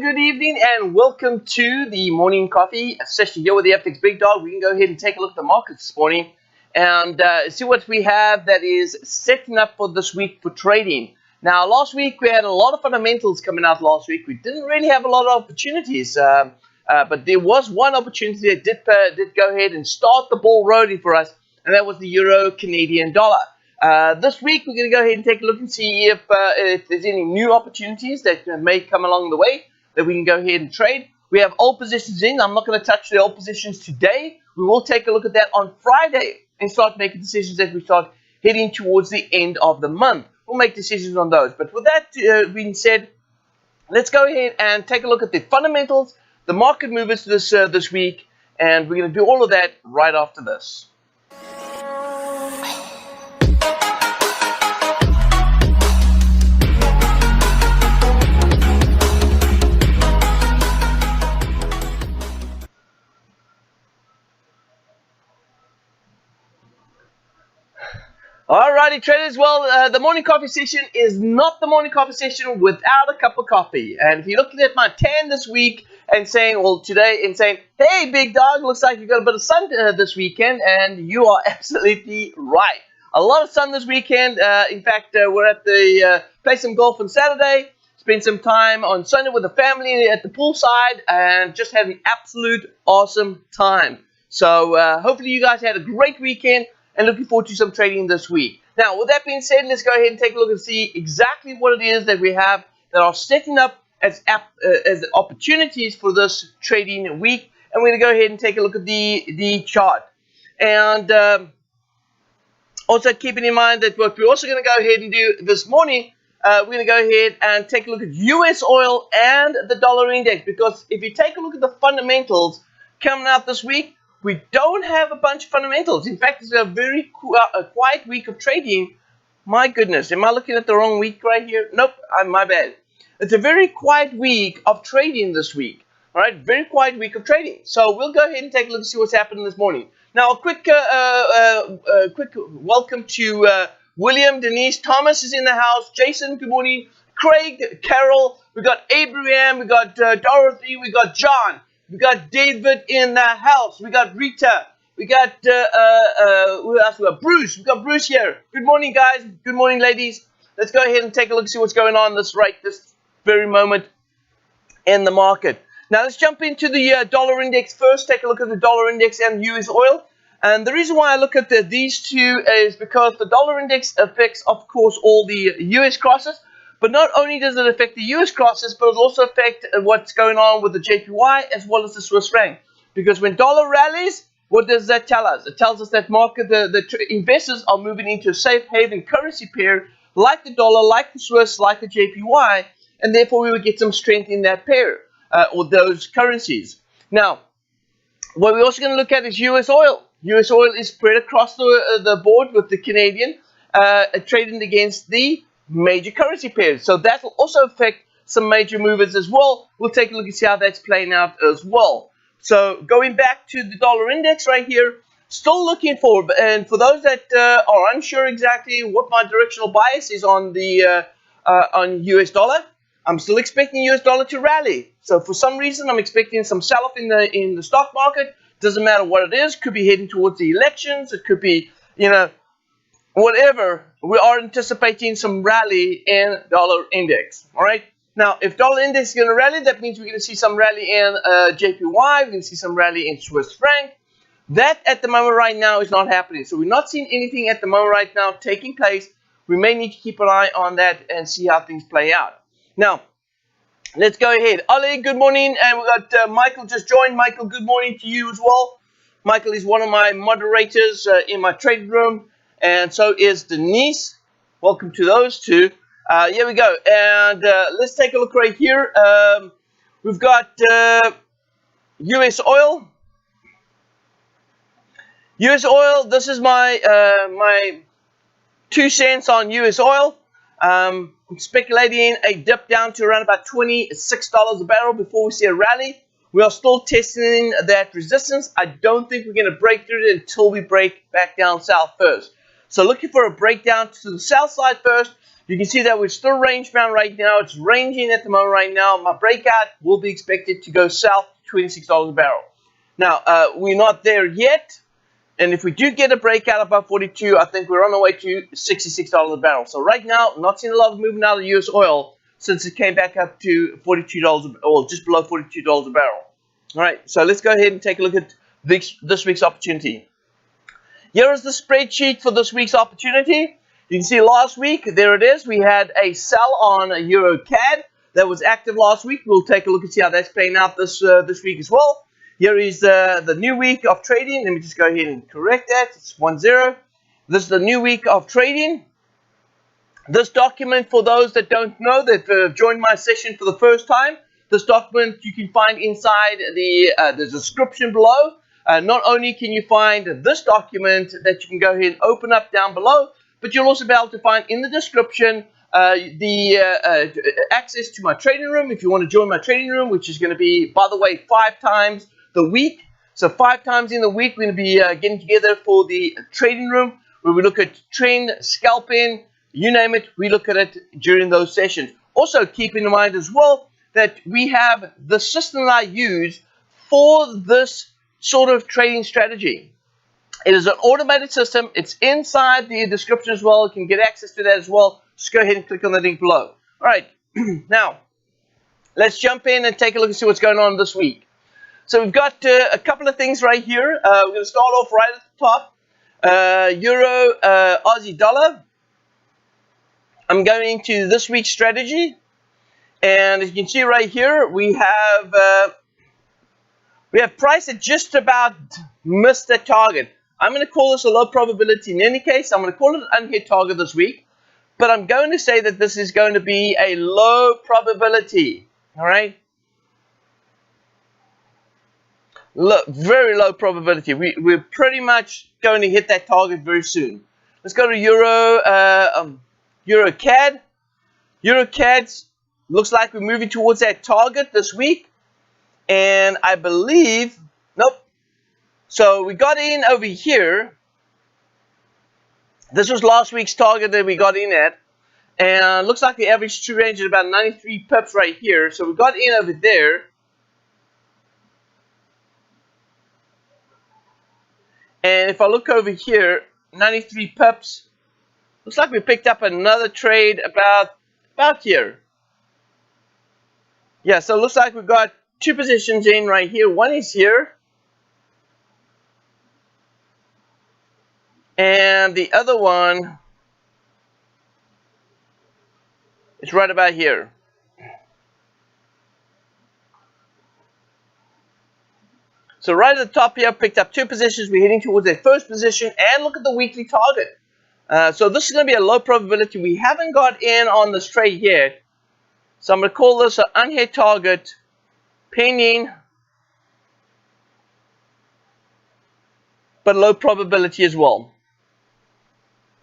good evening, and welcome to the morning coffee session here with the FX Big Dog. We can go ahead and take a look at the markets this morning and see what we have that is setting up for this week for trading. Now, last week we had a lot of fundamentals coming out last week. We didn't really have a lot of opportunities, but there was one opportunity that did go ahead and start the ball rolling for us, and that was the Euro Canadian dollar. This week, we're going to go ahead and take a look and see if there's any new opportunities that may come along the way that we can go ahead and trade. We have old positions in. I'm not going to touch the old positions today. We will take a look at that on Friday and start making decisions as we start heading towards the end of the month. We'll make decisions on those. But with that being said, let's go ahead and take a look at the fundamentals, the market movers this week, and we're going to do all of that right after this. Alrighty, traders. Well, the morning coffee session is not the morning coffee session without a cup of coffee. And if you're looking at my tan this week and saying, well, today, and saying, hey, big dog, looks like you got a bit of sun this weekend, and you are absolutely right. A lot of sun this weekend. In fact, we're at the play some golf on Saturday, spend some time on Sunday with the family at the poolside, and just had an absolute awesome time. So hopefully you guys had a great weekend, and looking forward to some trading this week. Now, with that being said, let's go ahead and take a look and see exactly what it is that we have that are setting up as opportunities for this trading week. And we're going to go ahead and take a look at the chart. And also keeping in mind that what we're also going to go ahead and do this morning, we're going to go ahead and take a look at US oil and the dollar index. Because if you take a look at the fundamentals coming out this week, we don't have a bunch of fundamentals. In fact, it's a very quiet week of trading. My goodness, am I looking at the wrong week right here? Nope, my bad. It's a very quiet week of trading this week. All right, very quiet week of trading. So we'll go ahead and take a look and see what's happening this morning. Now, a quick welcome to William, Denise, Thomas is in the house. Jason, good morning. Craig, Carol, we got Abraham, we got Dorothy, we got John. We got David in the house. We got Rita. We got who else? We got Bruce. We got Bruce here. Good morning, guys. Good morning, ladies. Let's go ahead and take a look and see what's going on this very moment in the market. Now let's jump into the dollar index first. Take a look at the dollar index and US oil. And the reason why I look at these two is because the dollar index affects, of course, all the US crosses. But not only does it affect the US crosses, but it also affects what's going on with the JPY as well as the Swiss franc. Because when dollar rallies, what does that tell us? It tells us that the investors are moving into a safe haven currency pair like the dollar, like the Swiss, like the JPY, and therefore we would get some strength in that pair or those currencies. Now, what we're also going to look at is US oil. US oil is spread across the board with the Canadian trading against the major currency pairs. So that will also affect some major movers as well. We'll take a look and see how that's playing out as well. So going back to the dollar index right here, still looking for, and for those that are unsure exactly what my directional bias is on the on US dollar, I'm still expecting US dollar to rally. So for some reason, I'm expecting some sell-off in the stock market. Doesn't matter what it is. Could be heading towards the elections. It could be, whatever. We are anticipating some rally in dollar index. All right. Now, if dollar index is going to rally, that means we're going to see some rally in JPY. We're going to see some rally in Swiss franc. That at the moment right now is not happening. So we're not seeing anything at the moment right now taking place. We may need to keep an eye on that and see how things play out. Now, let's go ahead. Ali, good morning. And we got Michael just joined. Michael, good morning to you as well. Michael is one of my moderators in my trade room. And so is Denise. Welcome to those two. Here we go. And let's take a look right here. We've got US oil. US oil, this is my my 2 cents on US oil. I'm speculating a dip down to around about $26 a barrel before we see a rally. We are still testing that resistance. I don't think we're going to break through it until we break back down south first. So looking for a breakdown to the sell side first. You can see that we're still range bound right now. It's ranging at the moment right now. My breakout will be expected to go south to $26 a barrel. Now, we're not there yet. And if we do get a breakout above 42, I think we're on our way to $66 a barrel. So right now, not seeing a lot of movement out of US oil since it came back up to $42 or just below $42 a barrel. All right, so let's go ahead and take a look at this week's opportunity. Here is the spreadsheet for this week's opportunity. You can see last week, there it is. We had a sell on a Euro CAD that was active last week. We'll take a look and see how that's playing out this week as well. Here is the new week of trading. Let me just go ahead and correct that. It's 1-0. This is the new week of trading. This document, for those that don't know, that joined my session for the first time, this document you can find inside the description below. Not only can you find this document that you can go ahead and open up down below, but you'll also be able to find in the description access to my trading room if you want to join my trading room, which is going to be, by the way, 5 times the week. So 5 times in the week we're going to be getting together for the trading room where we look at trend, scalping, you name it, we look at it during those sessions. Also keep in mind as well that we have the system that I use for this sort of trading strategy. It is an automated system. It's inside the description as well. You can get access to that as well. Just go ahead and click on the link below. All right, now let's jump in and take a look and see what's going on this week. So we've got a couple of things right here. We're going to start off right at the top. Euro, Aussie dollar. I'm going into this week's strategy. And as you can see right here, we have price that just about missed the target. I'm going to call this a low probability in any case. I'm going to call it an unhit target this week. But I'm going to say that this is going to be a low probability. All right? Very low probability. We're pretty much going to hit that target very soon. Let's go to Euro CAD. Euro CAD looks like we're moving towards that target this week. And I believe, nope. So we got in over here. This was last week's target that we got in at. And looks like the average true range is about 93 pips right here. So we got in over there. And if I look over here, 93 pips, looks like we picked up another trade about here. Yeah, so it looks like we've got 2 positions in right here. One is here. And the other one is right about here. So right at the top here, picked up 2 positions. We're heading towards that first position. And look at the weekly target. So this is going to be a low probability. We haven't got in on this trade yet. So I'm going to call this an unhit target, pending, but low probability as well.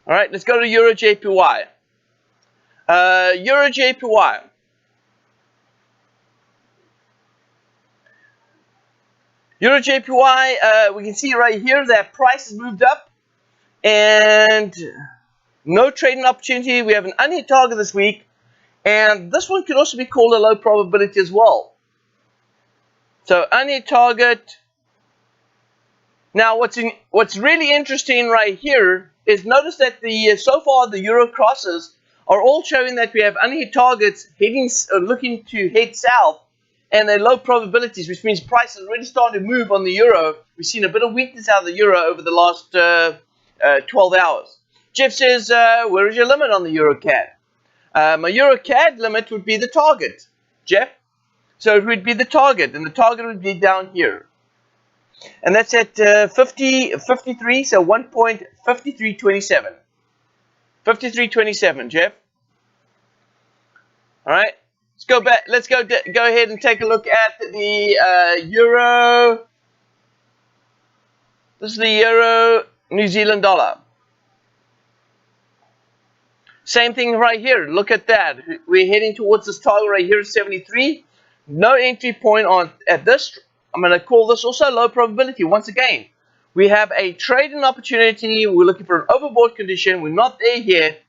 All right, let's go to Euro JPY. Euro JPY. Euro JPY, we can see right here that price has moved up and no trading opportunity. We have an unhit target this week, and this one could also be called a low probability as well. So unhit target. Now what's really interesting right here is notice that so far the euro crosses are all showing that we have unhit targets looking to head south, and they're low probabilities, which means price is already starting to move on the euro. We've seen a bit of weakness out of the euro over the last 12 hours. Jeff says, where is your limit on the euro CAD? My euro CAD limit would be the target, Jeff. So it would be the target, and the target would be down here. And that's at 53, so 1.5327. 53.27, Jeff. All right. Let's go back. Let's go ahead and take a look at the euro. This is the euro New Zealand dollar. Same thing right here. Look at that. We're heading towards this target right here, 73. No entry point at this. I'm going to call this also low probability. Once again, We have a trading opportunity. We're looking for an overbought condition. We're not there yet.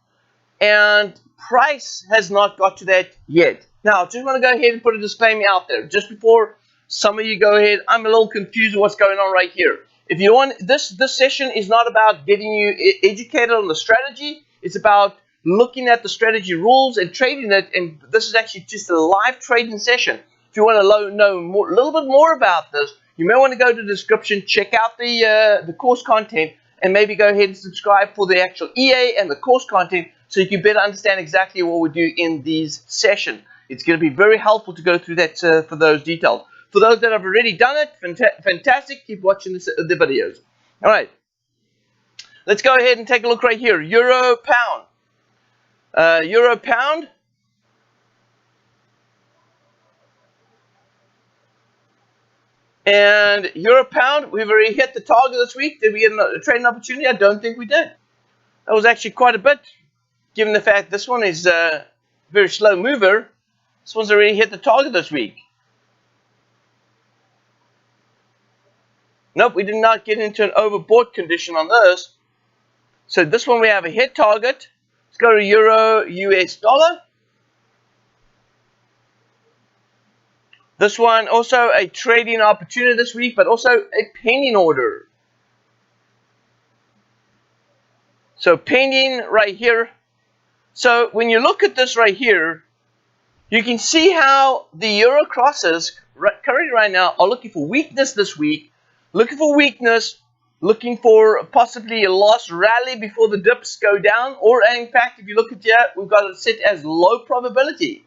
And price has not got to that yet. Now, I just want to go ahead and put a disclaimer out there. Just before some of you go ahead, I'm a little confused with what's going on right here. If you want, this session is not about getting you educated on the strategy. It's about looking at the strategy rules and trading it. And this is actually just a live trading session. If you want to know a little bit more about this, you may want to go to the description, check out the course content, and maybe go ahead and subscribe for the actual EA and the course content so you can better understand exactly what we do in these sessions. It's going to be very helpful to go through that for those details. For those that have already done it, fantastic. Keep watching the videos. All right. Let's go ahead and take a look right here. Euro pound. Euro pound. And Euro pound, we've already hit the target this week. Did we get a trading opportunity? I don't think we did. That was actually quite a bit, given the fact this one is a very slow mover. This one's already hit the target this week. Nope, we did not get into an overbought condition on this. So this one we have a hit target. Let's go to Euro US dollar. This one also a trading opportunity this week, but also a pending order. So pending right here. So when you look at this right here, you can see how the euro crosses currently right now are looking for weakness this week. Looking for weakness, looking for possibly a lost rally before the dips go down. Or in fact, if you look at here, we've got it set as low probability.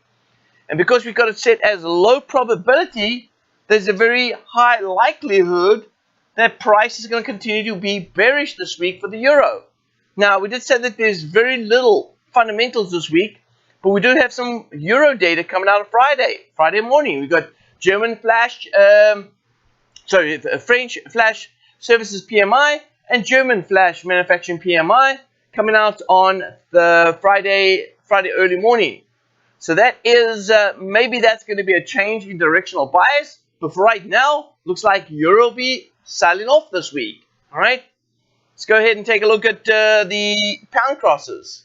And because we've got it set as low probability, there's a very high likelihood that price is going to continue to be bearish this week for the euro. Now, we did say that there's very little fundamentals this week, but we do have some euro data coming out on Friday morning. We've got German flash, French flash services PMI and German flash manufacturing PMI coming out on the Friday early morning. So that is, maybe that's going to be a change in directional bias. But for right now, looks like euro will be selling off this week. All right. Let's go ahead and take a look at the pound crosses.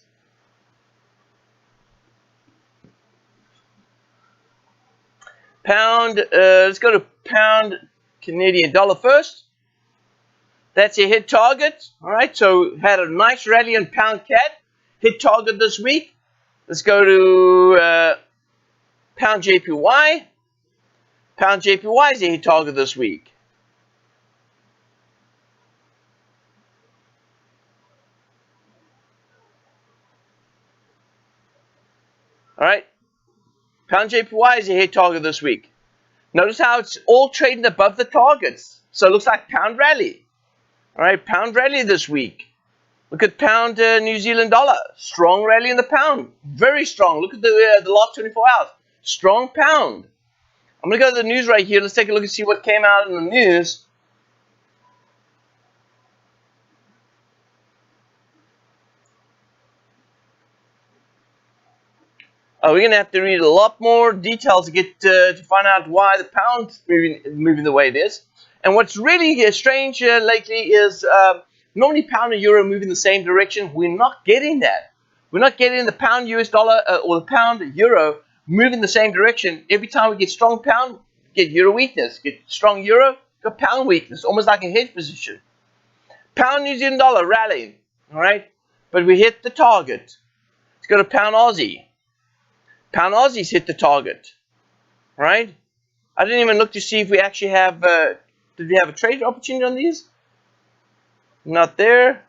Pound, let's go to pound Canadian dollar first. That's your hit target. All right. So had a nice rally on pound CAD. Hit target this week. Let's go to pound JPY. Pound JPY is a hit target this week. All right. Pound JPY is a hit target this week. Notice how it's all trading above the targets. So it looks like pound rally. All right. Pound rally this week. Look at pound New Zealand dollar. Strong rally in the pound. Very strong. Look at the last 24 hours. Strong pound. I'm going to go to the news right here. Let's take a look and see what came out in the news. We're going to have to read a lot more details to get to find out why the pound's moving the way it is. And what's really strange lately is normally pound and euro move in the same direction. We're not getting that. We're not getting the pound US dollar or the pound euro move in the same direction. Every time we get strong pound, get euro weakness. Get strong euro, got pound weakness. Almost like a hedge position. Pound New Zealand dollar rallying. All right. But we hit the target. Let's go to pound Aussie. Pound Aussies hit the target. All right. I didn't even look to see if we actually have, did we have a trade opportunity on these? Not there.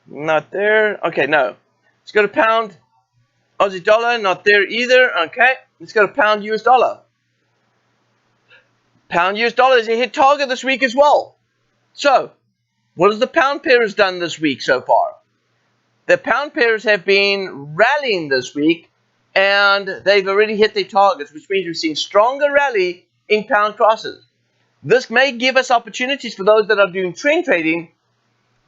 Not there. Okay, no. Let's go to pound Aussie dollar. Not there either. Okay. Let's go to pound US dollar. Pound US dollar is a hit target this week as well. So, what has the pound pairs done this week so far? The pound pairs have been rallying this week, and they've already hit their targets, which means we've seen stronger rally in pound crosses. This may give us opportunities for those that are doing trend trading,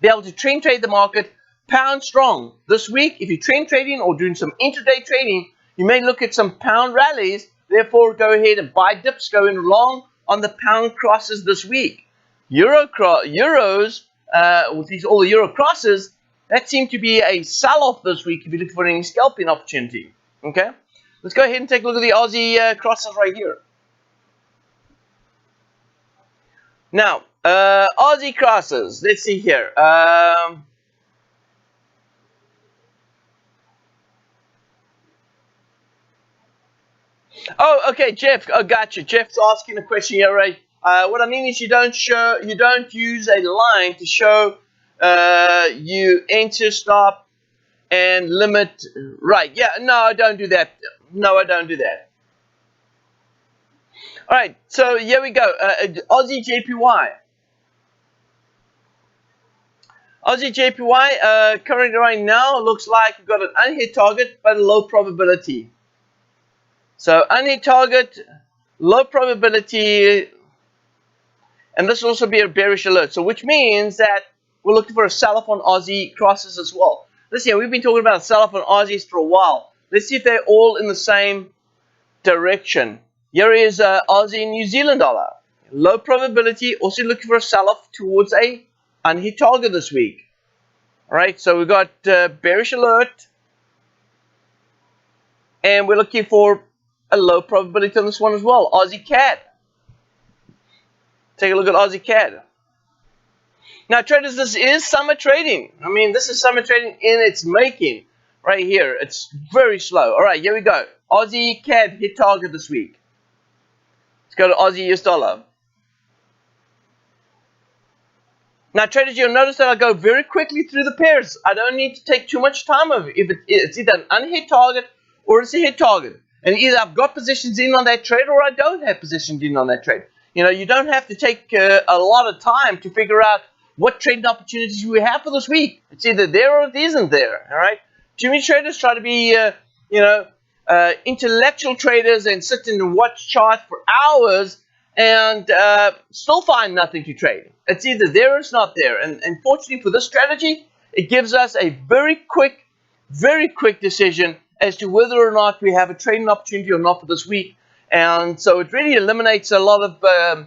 be able to trend trade the market pound strong. This week, if you're trend trading or doing some intraday trading, you may look at some pound rallies. Therefore, go ahead and buy dips going long on the pound crosses this week. euros, with these all the euro crosses, that seemed to be a sell-off this week if you're looking for any scalping opportunity. Okay, let's go ahead and take a look at the Aussie crosses right here. Now, Aussie crosses. Let's see here. Oh, okay, Jeff. Oh, gotcha. Jeff's asking a question here, right? What I mean is you don't use a line to show you enter, stop, and limit. Right? Yeah. No, I don't do that. No, I don't do that. All right. So here we go. Aussie JPY. Aussie JPY currently right now looks like we've got an unhit target but a low probability. So unhit target, low probability, and this will also be a bearish alert. So which means that we're looking for a sell-off on Aussie crosses as well. Listen, we've been talking about a sell-off on Aussies for a while. Let's see if they're all in the same direction. Here is Aussie New Zealand dollar. Low probability, also looking for a sell-off towards a unhit target this week. All right, so we've got bearish alert, and we're looking for a low probability on this one as well. Aussie CAD. Take a look at Aussie CAD. Now, traders, this is summer trading. I mean, this is summer trading in its making right here. It's very slow. All right, here we go. Aussie CAD hit target this week. Let's go to Aussie US dollar. Now, traders, you'll notice that I go very quickly through the pairs. I don't need to take too much time over it. If it's either an unhit target or it's a hit target. And either I've got positions in on that trade or I don't have positions in on that trade. You know, you don't have to take a lot of time to figure out what trading opportunities we have for this week. It's either there or it isn't there. All right. Too many traders try to be, intellectual traders and sit and watch charts for hours and still find nothing to trade. It's either there or it's not there. And fortunately for this strategy, it gives us a very quick decision as to whether or not we have a trading opportunity or not for this week. And so it really eliminates a lot of,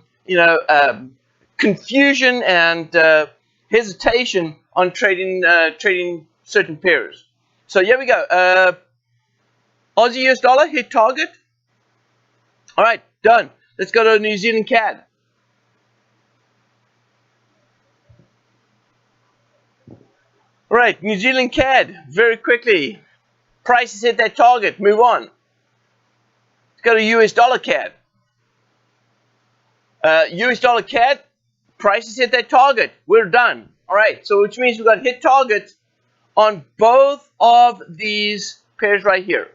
confusion and hesitation on trading certain pairs. So here we go. Aussie US dollar, hit target. All right, done. Let's go to New Zealand CAD. All right, New Zealand CAD, very quickly. Prices hit that target, move on. Let's go to US dollar CAD. US dollar CAD, prices hit that target, we're done. All right, so which means we've got hit targets on both of these pairs right here.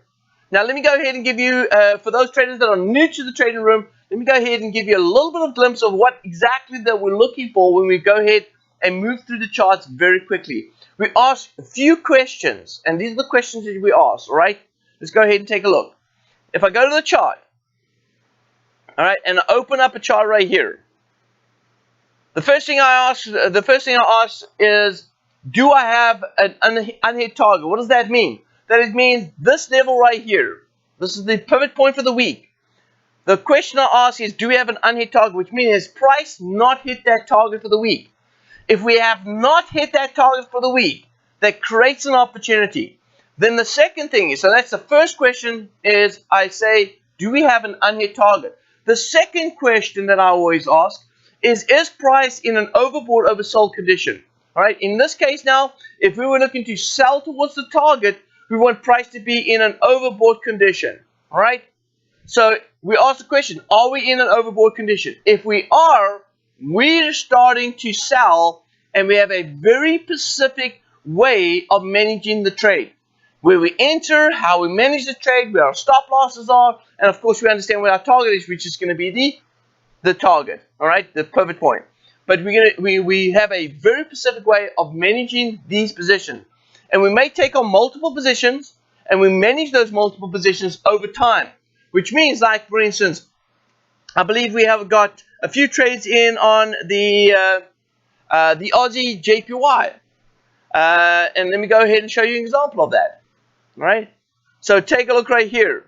Now let me go ahead and give you, for those traders that are new to the trading room, let me go ahead and give you a little bit of glimpse of what exactly that we're looking for when we go ahead and move through the charts very quickly. We ask a few questions, and these are the questions that we ask, all right? Let's go ahead and take a look. If I go to the chart, all right, and I open up a chart right here, the first thing I ask is, do I have an unhit target? What does that mean? That it means this level right here. This is the pivot point for the week. The question I ask is, do we have an unhit target? Which means, has price not hit that target for the week? If we have not hit that target for the week, that creates an opportunity. Then the second thing is, so that's the first question, is I say, do we have an unhit target? The second question that I always ask is price in an overbought, oversold condition? All right, in this case now, if we were looking to sell towards the target, we want price to be in an overbought condition. All right, so we ask the question, are we in an overbought condition? If we are, we're starting to sell, and we have a very specific way of managing the trade. Where we enter, how we manage the trade, where our stop losses are, and of course we understand what our target is, which is going to be the target, all right, the pivot point. But we have a very specific way of managing these positions. And we may take on multiple positions, and we manage those multiple positions over time. Which means, like, for instance, I believe we have got a few trades in on the Aussie JPY. And let me go ahead and show you an example of that. All right? So take a look right here.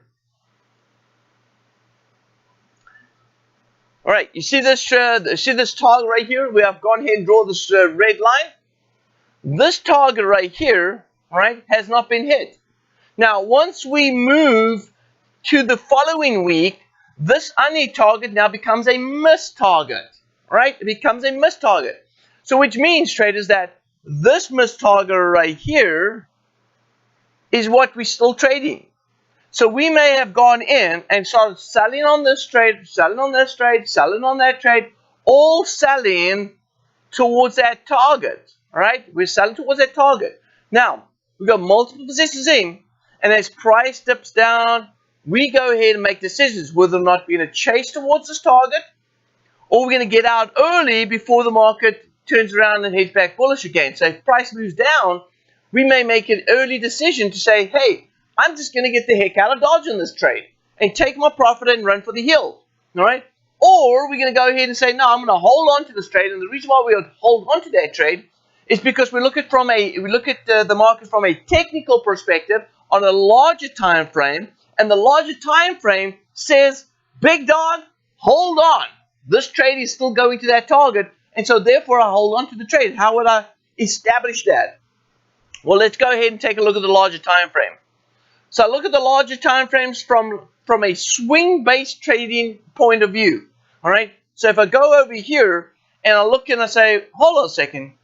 All right, you see this target right here? We have gone ahead and draw this red line. This target right here, right, has not been hit. Now, once we move to the following week, this unhit target now becomes a missed target, right? It becomes a missed target. So which means, traders, that this missed target right here is what we're still trading. So we may have gone in and started selling on this trade, selling on this trade, selling on that trade, all selling towards that target, all right? We're selling towards that target. Now, we've got multiple positions in, and as price dips down, we go ahead and make decisions whether or not we're going to chase towards this target, or we're going to get out early before the market turns around and heads back bullish again. So if price moves down, we may make an early decision to say, hey, I'm just going to get the heck out of Dodge in this trade and take my profit and run for the hill, all right? Or we're going to go ahead and say, no, I'm going to hold on to this trade. And the reason why we would hold on to that trade is because we look at the market from a technical perspective on a larger time frame, and the larger time frame says, big dog, hold on. This trade is still going to that target, and so therefore I hold on to the trade. How would I establish that? Well, let's go ahead and take a look at the larger time frame. So look at the larger time frames from a swing-based trading point of view. All right. So if I go over here and I look and I say, hold on a second,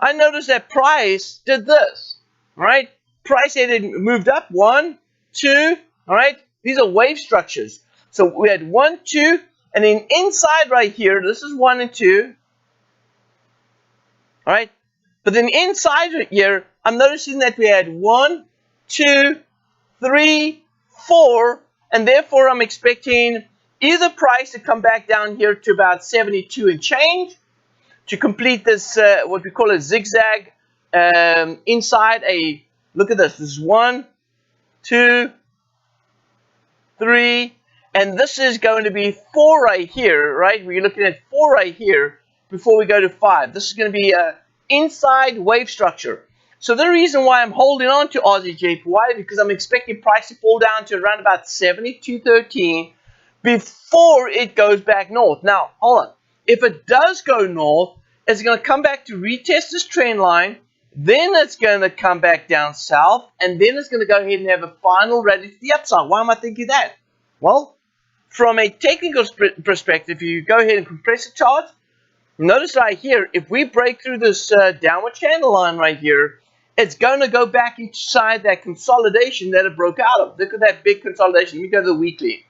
I notice that price did this. All right. Price had moved up 1, 2. All right. These are wave structures. So we had 1, 2, and then inside right here, this is 1 and 2. All right. But then inside right here, I'm noticing that we had 1, 2, 3, 4, and therefore I'm expecting either price to come back down here to about 72 and change to complete this what we call a zigzag inside a, look at this is 1, 2, 3, and this is going to be 4 right here, right? We're looking at 4 right here before we go to 5. This is going to be a inside wave structure. So the reason why I'm holding on to Aussie JPY is because I'm expecting price to fall down to around about 72.13 before it goes back north. Now, hold on. If it does go north, it's going to come back to retest this trend line. Then it's going to come back down south. And then it's going to go ahead and have a final rally to the upside. Why am I thinking that? Well, from a technical perspective, you go ahead and compress the chart. Notice right here, if we break through this downward channel line right here, it's going to go back inside that consolidation that it broke out of. Look at that big consolidation. Let me go to the weekly.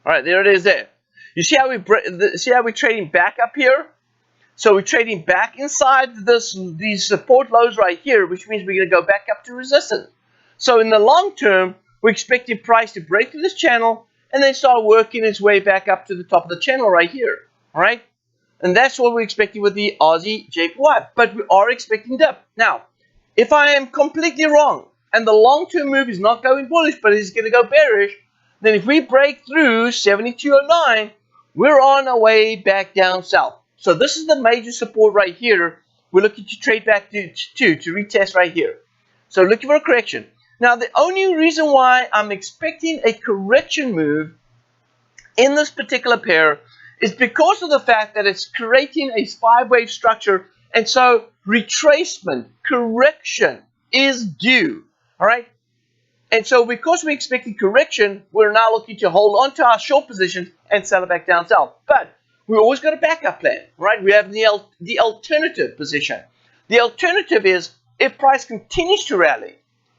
All right, there it is there. You see how we're trading back up here? So we're trading back inside these support lows right here, which means we're going to go back up to resistance. So in the long term, we're expecting price to break through this channel and then start working its way back up to the top of the channel right here. All right? And that's what we're expecting with the Aussie JPY. But we are expecting dip. Now, if I am completely wrong and the long-term move is not going bullish but is going to go bearish, then if we break through 72.09, we're on our way back down south. So this is the major support right here. We're looking to trade back to retest right here. So looking for a correction. Now, the only reason why I'm expecting a correction move in this particular pair is because of the fact that it's creating a 5-wave structure, and so retracement, correction is due, all right? And so because we're expecting correction, we're now looking to hold on to our short positions and sell it back down south. But we always got a backup plan, right? We have the alternative position. The alternative is if price continues to rally,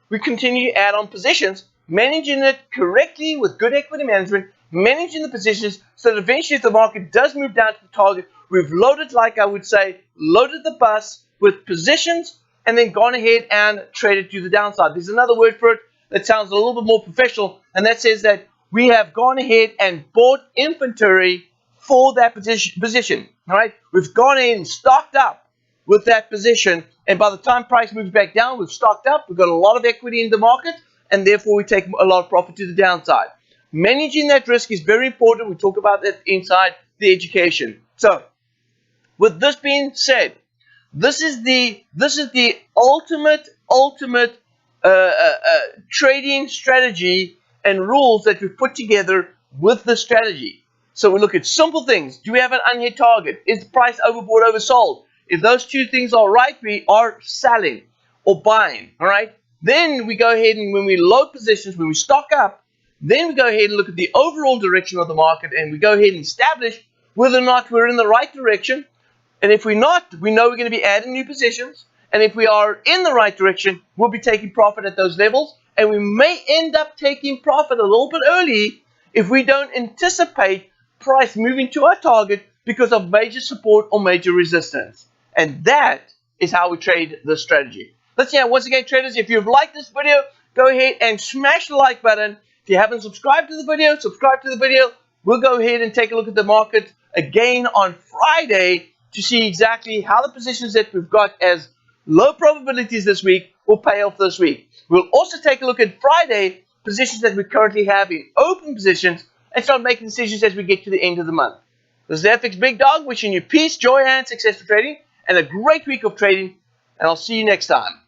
we continue to add on positions, managing it correctly with good equity management, managing the positions so that eventually if the market does move down to the target, we've loaded, like I would say, loaded the bus with positions and then gone ahead and traded to the downside. There's another word for it that sounds a little bit more professional, and that says that we have gone ahead and bought inventory for that position. All right, we've gone in and stocked up with that position, and by the time price moves back down, we've stocked up, we've got a lot of equity in the market, and therefore we take a lot of profit to the downside. Managing that risk is very important. We talk about that inside the education. So, with this being said, this is the ultimate trading strategy and rules that we've put together with the strategy. So we look at simple things. Do we have an unhit target? Is the price overbought, oversold? If those two things are right, we are selling or buying, all right? Then we go ahead and when we load positions, when we stock up, then we go ahead and look at the overall direction of the market and we go ahead and establish whether or not we're in the right direction. And if we're not, we know we're going to be adding new positions. And if we are in the right direction, we'll be taking profit at those levels. And we may end up taking profit a little bit early if we don't anticipate price moving to our target because of major support or major resistance. And that is how we trade this strategy. Let's see, once again, traders, if you've liked this video, go ahead and smash the like button. If you haven't subscribed to the video, subscribe to the video. We'll go ahead and take a look at the market again on Friday to see exactly how the positions that we've got as low probabilities this week will pay off this week. We'll also take a look at Friday positions that we currently have in open positions and start making decisions as we get to the end of the month. This is FX Big Dog wishing you peace, joy, and success for trading and a great week of trading. And I'll see you next time.